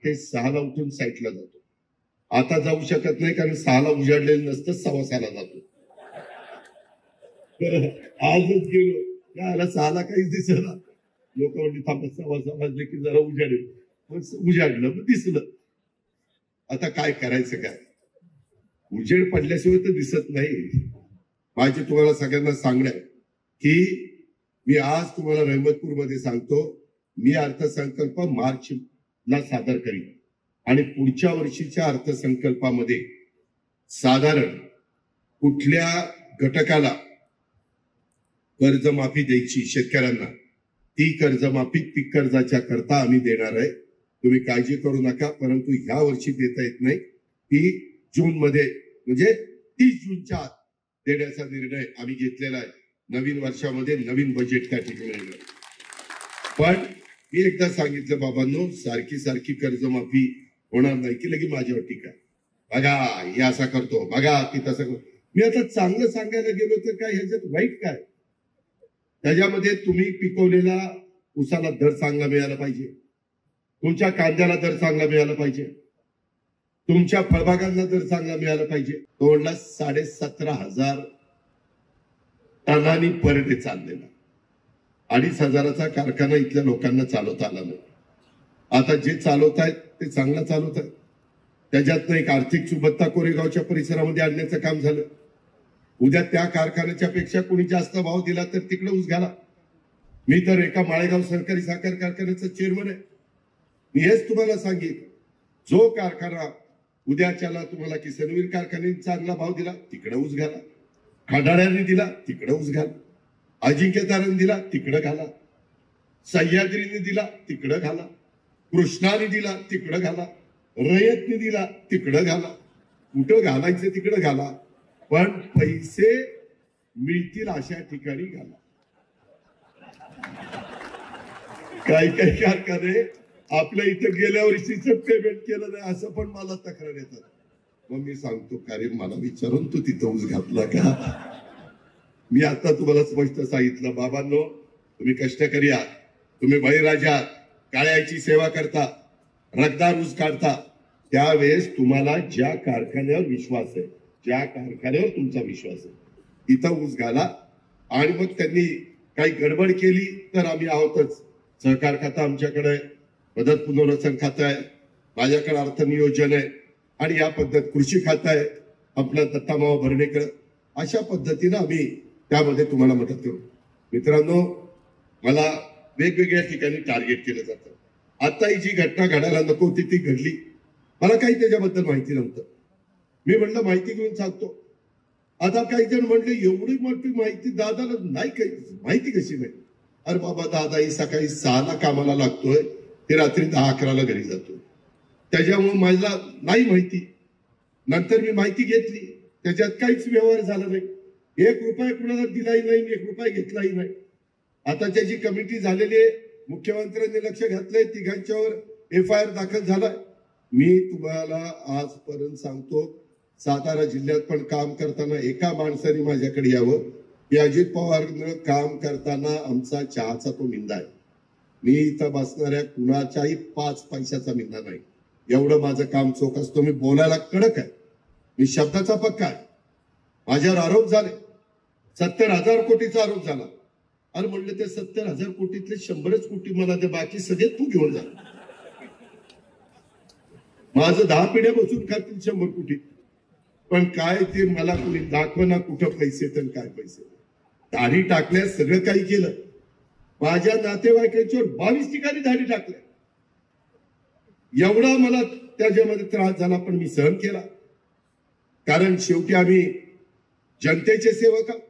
ते 6ला उठून साईटला जातो. आता जाऊ शकत नाही कारण 6ला उजाडलेलं नसतं, 6:15ला जातो. आजच गेलो त्याला 6ला काहीच दिसलं. लोक म्हणजे थांबत 6:15 वाजले की जरा उजाडेल, उजाडलं मग दिसलं. आता काय करायचं काय, उजेड पडल्याशिवाय तर दिसत नाही. माझे तुम्हाला सगळ्यांना सांगणं की मी आज तुम्हाला रहमतपूरमध्ये सांगतो, मी अर्थसंकल्प मार्चला सादर करीन आणि पुढच्या वर्षीच्या अर्थसंकल्पामध्ये साधारण कुठल्या घटकाला कर्जमाफी द्यायची शेतकऱ्यांना, ती कर्जमाफी पीक कर्जाच्या करता आम्ही देणार आहे. तुम्ही काळजी करू नका. परंतु ह्या वर्षी देता येत नाही, ती जून मध्ये म्हणजे 30 जूनच्या आत देण्याचा निर्णय आम्ही घेतलेला आहे. नवीन वर्षामध्ये नवीन बजेट त्या ठिकाणी. पण मी एकदा सांगितलं बाबांनो, सारखी सारखी कर्जमाफी होणार नाही की लगे माझ्यावर टीका, बघा हे असा करतो, बघा ती तसं करतो. मी आता चांगलं सांगायला गेलो तर काय ह्याच्यात वाईट काय? त्याच्यामध्ये तुम्ही पिकवलेला उसाला दर चांगला मिळाला पाहिजे, तुमच्या कांद्याला दर चांगला मिळाला पाहिजे, तुमच्या फळबागांना दर चांगला मिळाला पाहिजे. तोडला 17,500 टनांनी पर डे चाललेला, 2,500चा कारखाना इथल्या लोकांना चालवता आला नाही. आता जे चालवत आहेत ते चांगला चालवत आहेत. त्याच्यातनं एक आर्थिक सुबत्ता कोरेगावच्या परिसरामध्ये आणण्याचं काम झालं. उद्या त्या कारखान्याच्या पेक्षा कोणी जास्त भाव दिला तर तिकडे ऊस घाला. मी तर एका माळेगाव सहकारी साखर कारखान्याचा चेअरमन आहे. मी हेच तुम्हाला सांगेन, जो कारखाना उद्याच्याला तुम्हाला किसनवीर कारखान्याने चांगला भाव दिला तिकडे ऊस घाला, खंडाळ्याने दिला तिकडे ऊस घाला, अजिंक्यताराने दिला तिकडे घाला, सह्याद्रीने दिला तिकडे घाला, कृष्णाने दिला तिकडे घाला, रयतने दिला तिकडे घाला. कुठं घालायचं तिकडे घाला, पण पैसे मिळतील अशा ठिकाणी घाला. काही काही कारखाने आपल्या इथं गेल्या वर्षीच पेमेंट केलं नाही असं पण मला तक्रार येतात. मग मी सांगतो का रे, मला विचारून तू तिथं ऊस घातला का? मी आता तुम्हाला स्पष्ट सांगितलं, बाबांनो तुम्ही कष्टकरी आहात, तुम्ही बळीराजा आहात, काळ्याची सेवा करता, रक्तदार ऊस काढता. त्यावेळेस तुम्हाला ज्या कारखान्यावर विश्वास आहे, ज्या कारखान्यावर तुमचा विश्वास आहे, तिथं ऊस घाला. आणि मग त्यांनी काही गडबड केली तर आम्ही आहोतच. सहकार खातं आमच्याकडे आहे, मदत पुनर्वसन खातं आहे, माझ्याकडे अर्थ नियोजन आहे, आणि या पद्धत कृषी खातं आहे आपलं दत्तामावा भरणेकर. अशा पद्धतीनं आम्ही त्यामध्ये तुम्हाला मदत करू. मित्रांनो, मला वेगवेगळ्या ठिकाणी टार्गेट केलं जातं. आता ही जी घटना घडायला नको होती ती घडली. मला काही त्याच्याबद्दल माहिती नव्हतं. मी म्हटलं माहिती घेऊन सांगतो. आता काही जण म्हणले एवढी मोठी माहिती दादाला नाही, काही माहिती कशी नाही? अरे बाबा, दादा ही सकाळी 6ला कामाला लागतोय, ते रात्री 10-11ला घरी जातो. त्याच्यामुळे मला नाही माहिती. नंतर मी माहिती घेतली, त्याच्यात काहीच व्यवहार झाला नाही. 1 रुपया कुणाला दिलाही नाही, 1 रुपया घेतलाही नाही. आता त्याची कमिटी झालेली आहे, मुख्यमंत्र्यांनी लक्ष घातलंय, तिघांच्यावर FIR दाखल झालाय. मी तुम्हाला आजपर्यंत सांगतो, सातारा जिल्ह्यात पण काम करताना एका माणसाने माझ्याकडे यावं की अजित पवारनं काम करताना आमचा चहाचा तो मिंदा आहे. मी इथं बसणाऱ्या कुणाच्याही 5 पैशाचा मिंदा नाही. एवढं माझं काम चोख असतो. मी बोलायला कडक आहे, मी शब्दाचा पक्का आहे. माझ्यावर आरोप झाले, 70,000 कोटीचा आरोप झाला. अरे म्हणलं, ते 70,000 कोटीतले 100च कोटी मला दे, बाकी सगळे तू घेऊन जा. माझं 10 पिढ्या बसून खातील 100 कोटी. पण काय ते मला कोणी दाखवना, कुठं पैसे तर काय पैसे. दाढी टाकल्यास सगळं काही केलं. माझ्या नातेवाईकांच्यावर 22 ठिकाणी दाढी टाकल्या. एवढा मला त्याच्यामध्ये त्रास झाला, पण मी सहन केला. कारण शेवटी आम्ही जनतेचे सेवक आहोत.